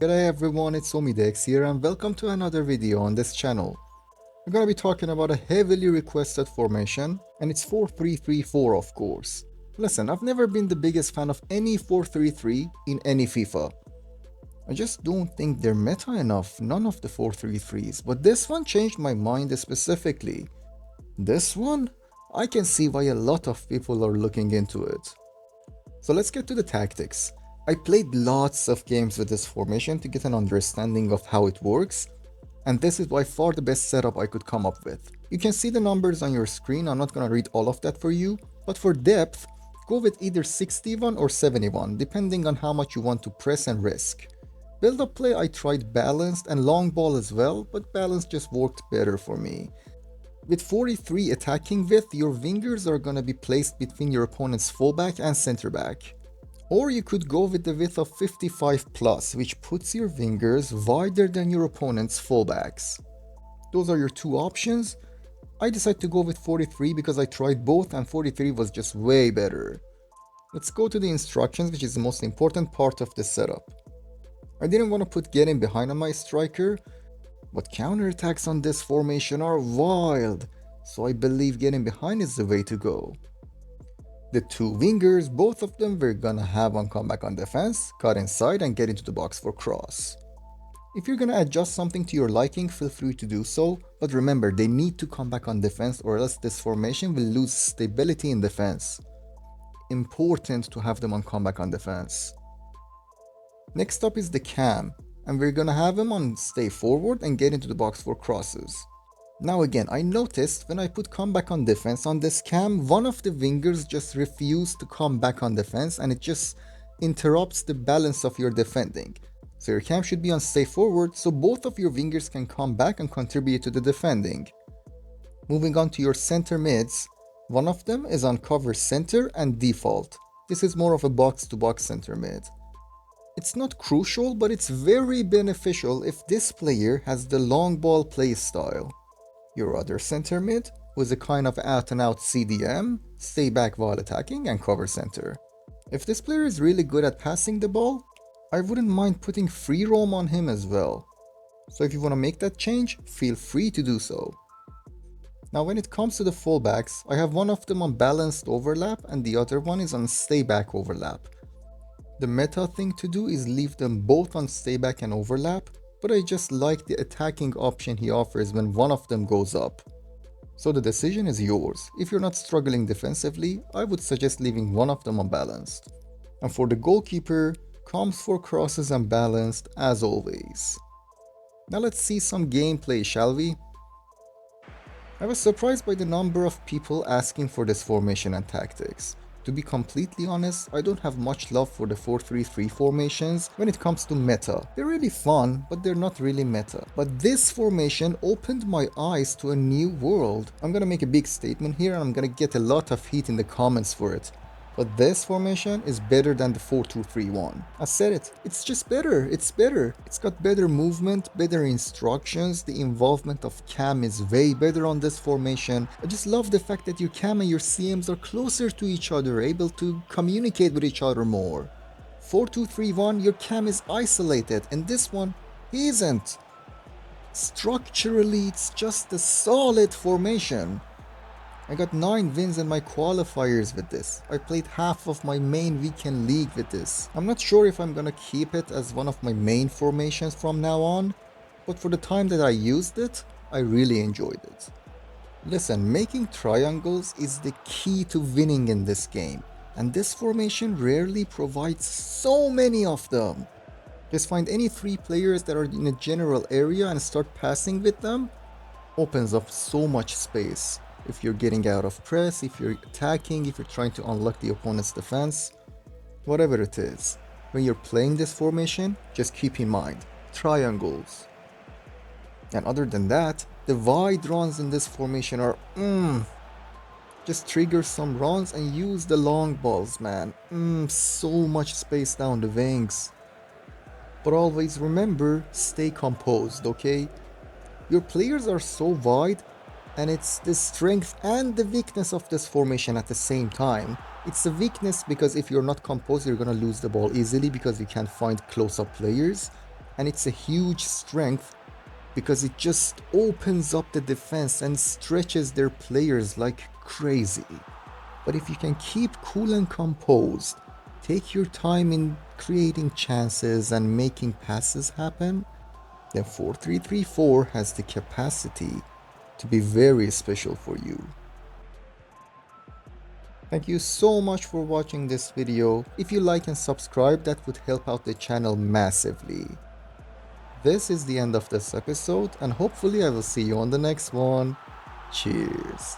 G'day everyone, it's Omidex here and welcome to another video on this channel. We're gonna be talking about a heavily requested formation and it's 4-3-3-4 of course. Listen, I've never been the biggest fan of any 4-3-3 in any FIFA. I just don't think they're meta enough, none of the 4-3-3s, but this one changed my mind specifically. This one? I can see why a lot of people are looking into it. So let's get to the tactics. I played lots of games with this formation to get an understanding of how it works, and this is by far the best setup I could come up with. You can see the numbers on your screen, I'm not gonna read all of that for you, but for depth, go with either 61 or 71, depending on how much you want to press and risk. Build-up play I tried balanced and long ball as well, but balance just worked better for me. With 43 attacking width, your wingers are gonna be placed between your opponent's fullback and center back. Or you could go with the width of 55 plus, which puts your wingers wider than your opponent's fullbacks. Those are your two options. I decided to go with 43 because I tried both and 43 was just way better. Let's go to the instructions, which is the most important part of the setup. I didn't want to put getting behind on my striker, but counterattacks on this formation are wild, so I believe getting behind is the way to go. The two wingers, both of them we're gonna have one come back on defense, cut inside and get into the box for cross. If you're gonna adjust something to your liking, feel free to do so, but remember they need to come back on defense or else this formation will lose stability in defense. Important to have them on comeback on defense. Next up is the cam, and we're gonna have him on stay forward and get into the box for crosses. Now again, I noticed when I put comeback on defense on this cam, one of the wingers just refused to come back on defense and it just interrupts the balance of your defending. So your cam should be on stay forward so both of your wingers can come back and contribute to the defending. Moving on to your center mids, one of them is on cover center and default. This is more of a box-to-box center mid. It's not crucial, but it's very beneficial if this player has the long ball play style. Your other center mid was a kind of out-and-out CDM, stay back while attacking and cover center. If this player is really good at passing the ball, I wouldn't mind putting free roam on him as well. So if you want to make that change, feel free to do so. Now when it comes to the fullbacks, I have one of them on balanced overlap and the other one is on stay back overlap. The meta thing to do is leave them both on stay back and overlap, but I just like the attacking option he offers when one of them goes up. So the decision is yours. If you're not struggling defensively, I would suggest leaving one of them unbalanced. And for the goalkeeper, comes for crosses and balanced as always. Now let's see some gameplay, shall we? I was surprised by the number of people asking for this formation and tactics. To be completely honest, I don't have much love for the 4-3-3 formations when it comes to meta. They're really fun, but they're not really meta. But this formation opened my eyes to a new world. I'm gonna make a big statement here and I'm gonna get a lot of heat in the comments for it. But this formation is better than the 4-2-3-1. I said it, it's just better, it's better. It's got better movement, better instructions, the involvement of cam is way better on this formation. I just love the fact that your cam and your CMs are closer to each other, able to communicate with each other more. 4-2-3-1, your cam is isolated, and this one isn't. Structurally, it's just a solid formation. I got 9 wins in my qualifiers with this. I played half of my main weekend league with this. I'm not sure if I'm gonna keep it as one of my main formations from now on, but for the time that I used it, I really enjoyed it. Listen, making triangles is the key to winning in this game, and this formation rarely provides so many of them. Just find any 3 players that are in a general area and start passing with them. Opens up so much space. If you're getting out of press, if you're attacking, if you're trying to unlock the opponent's defense, whatever it is. When you're playing this formation, just keep in mind, triangles. And other than that, the wide runs in this formation are just trigger some runs and use the long balls, man. So much space down the wings. But always remember, stay composed, okay? Your players are so wide, and it's the strength and the weakness of this formation at the same time. It's a weakness because if you're not composed, you're gonna lose the ball easily because you can't find close-up players. and it's a huge strength because it just opens up the defense and stretches their players like crazy. But if you can keep cool and composed, take your time in creating chances and making passes happen, then 4-3-3-4 has the capacity to be very special for you. Thank you so much for watching this video. If you like and subscribe, that would help out the channel massively. This is the end of this episode, and hopefully I will see you on the next one. Cheers.